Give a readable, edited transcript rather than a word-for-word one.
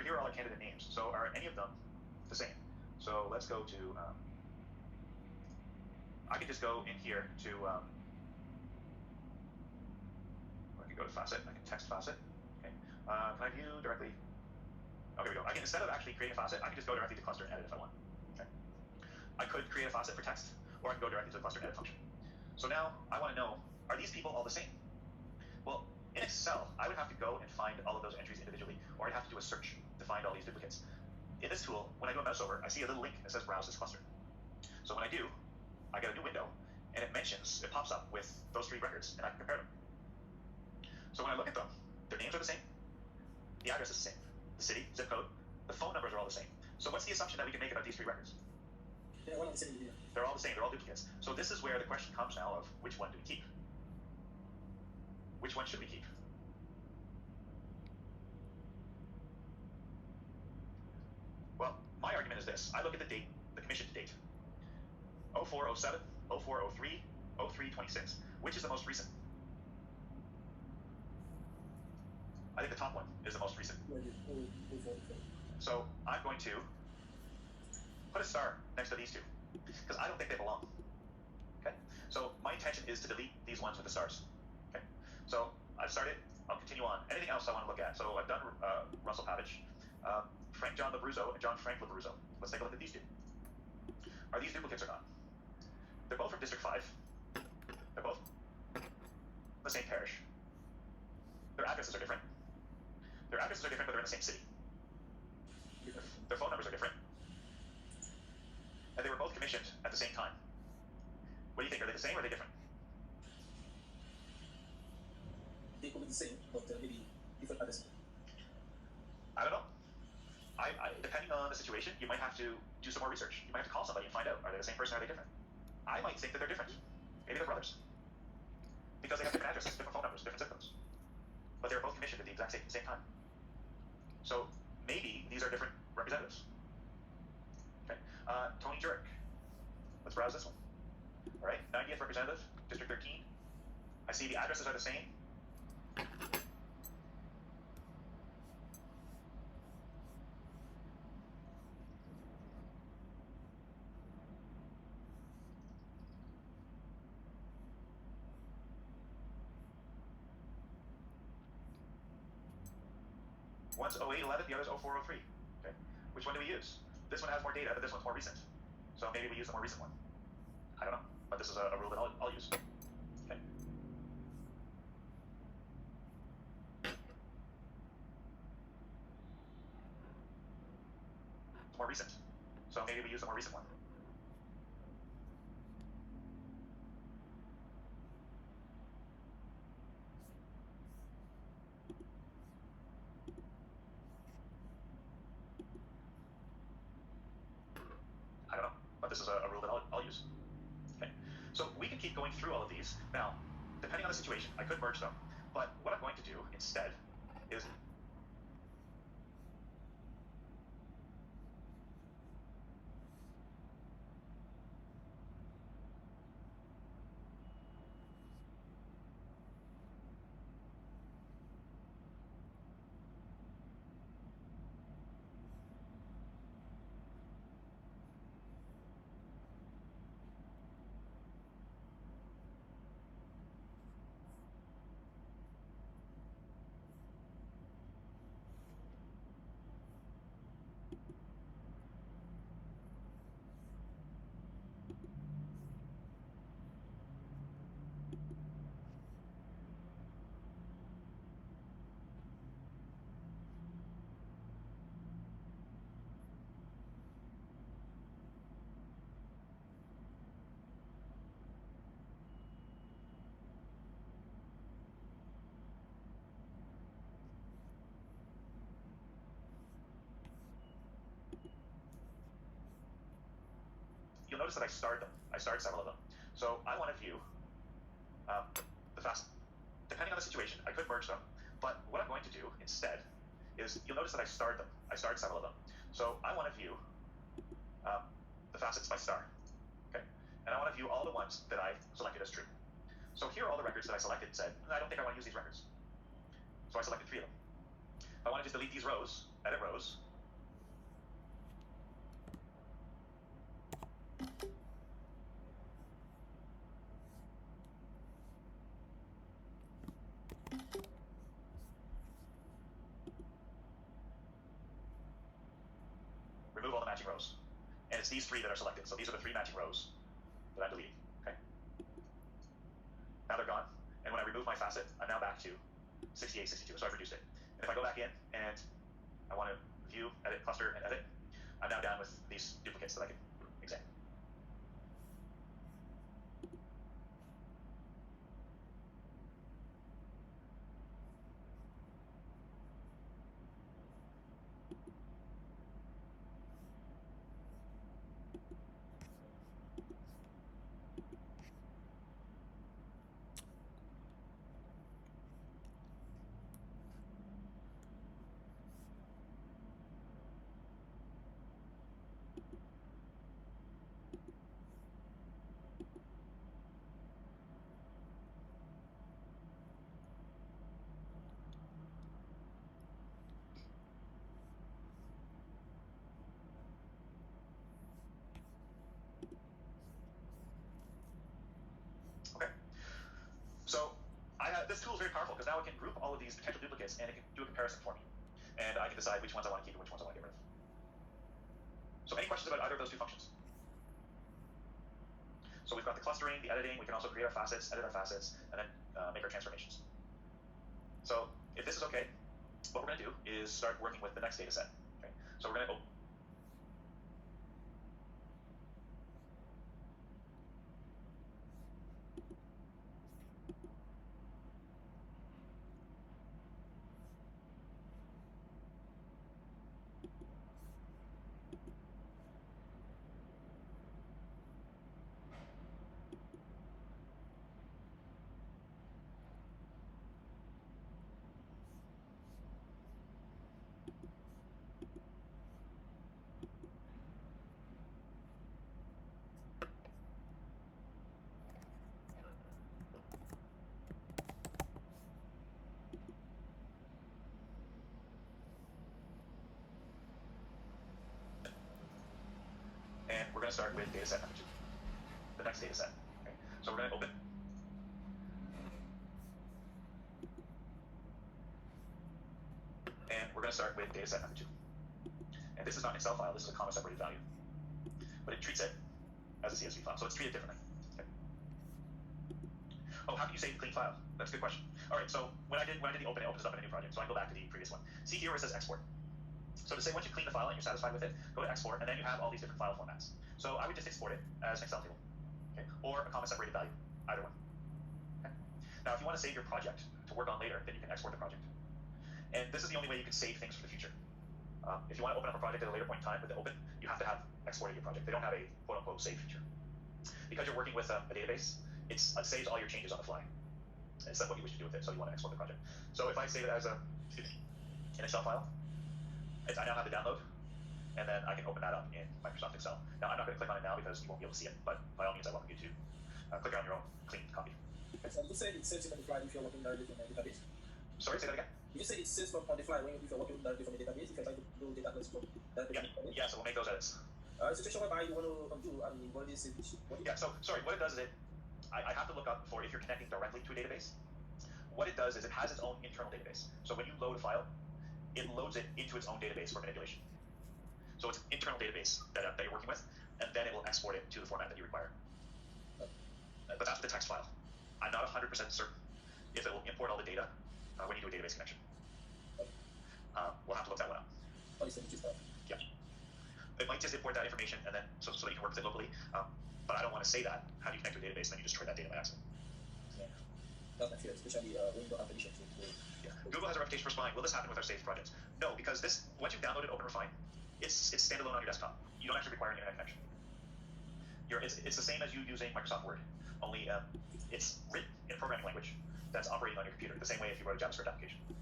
here are all our candidate names. So are any of them the same? So let's go to, I can just go in here to, I can go to facet, I can text facet. Okay. Can I view directly? Oh, here we go. I can, instead of actually creating a facet, I can just go directly to cluster and edit if I want. Okay. I could create a facet for text, or I can go directly to the cluster and edit function. So now I want to know, are these people all the same? Well, in Excel, I would have to go and find all of those entries individually, or I'd have to do a search to find all these duplicates. In this tool, when I do a mouse over, I see a little link that says browse this cluster. So when I do, I get a new window, and it pops up with those 3 records, and I can compare them. So when I look at them, their names are the same, the address is the same, the city, zip code, the phone numbers are all the same. So what's the assumption that we can make about these 3 records? They're all the same. They're all the same, they're all duplicates. So this is where the question comes now of which one do we keep? Which one should we keep? Well, my argument is this. I look at the date, the commission date. 04, 07, 04, 03, 03, 26. Which is the most recent? I think the top one is the most recent. So I'm going to put a star next to these 2, because I don't think they belong. Okay. So my intention is to delete these ones with the stars. Okay. So I've started. I'll continue on. Anything else I want to look at? So I've done Russell Pavich, Frank John Labruzzo, and John Frank Labruzzo. Let's take a look at these 2. Are these duplicates or not? They're both from District 5. They're both the same parish. Their addresses are different. Their addresses are different, but they're in the same city. Their phone numbers are different. And they were both commissioned at the same time. What do you think? Are they the same or are they different? They could be the same, but maybe different address. I don't know. Depending on the situation, you might have to do some more research. You might have to call somebody and find out, are they the same person or are they different? I might think that they're different. Maybe they're brothers. Because they have different addresses, different phone numbers, different zip codes. But they were both commissioned at the exact same time. So maybe these are different representatives. Okay. Tony Jurek. Let's browse this one. All right, 90th representative, District 13. I see the addresses are the same. One's 0811, the other's 0403. Okay. Which one do we use? This one has more data, but this one's more recent. So maybe we use the more recent one. I don't know, but this is a rule that I'll use. Okay. It's more recent. So maybe we use the more recent one. I don't know, but this is a rule that I'll use. Okay. So we can keep going through all of these. Now, depending on the situation, I could merge them, but what I'm going to do instead is you'll notice that I starred them. I starred several of them. So I want to view the fast. Depending on the situation, I could merge them, but what I'm going to do instead is, you'll notice that I starred them. I starred several of them. So I want to view the facets by star. Okay, and I want to view all the ones that I selected as true. So here are all the records that I selected and said, I don't think I want to use these records. So I selected 3 of them. If I want to just delete these rows edit rows. Remove all the matching rows. And it's these three that are selected. So these are the three matching rows that I'm deleting. Okay. Now they're gone. And when I remove my facet, I'm now back to 68, 62. So I've reduced it. And if I go back in and I want to view, edit, cluster, and edit, I'm now down with these duplicates that I can examine. Okay. So this tool is very powerful because now it can group all of these potential duplicates and it can do a comparison for me. And I can decide which ones I want to keep and which ones I want to get rid of. So any questions about either of those two functions? So we've got the clustering, the editing, we can also create our facets, edit our facets, and then make our transformations. So if this is okay, what we're going to do is start working with the next data set. Okay? So we're going to start with data set number 2, the next data set. Okay? So we're going to open. And we're going to start with data set number 2. And this is not an Excel file, this is a comma separated value. But it treats it as a CSV file, so it's treated differently. Okay. Oh, how can you save a clean file? That's a good question. All right, so when I did the open, it opens up in a new project. So I go back to the previous one. See here where it says export. So to say once you clean the file and you're satisfied with it, go to export, and then you have all these different file formats. So I would just export it as an Excel table, okay? Or a comma separated value, either one. Okay? Now, if you want to save your project to work on later, then you can export the project. And this is the only way you can save things for the future. If you want to open up a project at a later point in time with the open, you have to have exported your project. They don't have a quote-unquote save feature. Because you're working with a database, it saves all your changes on the fly. It's not what you wish to do with it, so you want to export the project. So if I save it as an Excel file, I now have the download, and then I can open that up in Microsoft Excel. Now, I'm not going to click on it now because you won't be able to see it, but by all means, I welcome you to click on your own clean copy. So you say it saves it on the fly if you're working directly from a database? Sorry, say that again? You say it saves on the fly when if you're working directly from a database, if you're trying to do data transfer directly from a database? Yeah, so we'll make those edits. Situation whereby you want to undo and what is it? Yeah, so sorry, what it does is I have to look up for if you're connecting directly to a database. What it does is it has its own internal database. So when you load a file, it loads it into its own database for manipulation. So it's an internal database that you're working with, and then it will export it to the format that you require. But that's the text file. I'm not 100% certain if it will import all the data when you do a database connection. We'll have to look that one up. Yeah. It might just import that information and then so that you can work with it locally. But I don't want to say that. How do you connect to a database and then you destroy that data by accident? Yeah. That's not fair, especially when you don't have permission to. Yeah. Google has a reputation for spying. Will this happen with our saved projects? No, because once you've downloaded OpenRefine, it's standalone on your desktop. You don't actually require an internet connection. It's the same as you using Microsoft Word, only it's written in a programming language that's operating on your computer, the same way if you wrote a JavaScript application.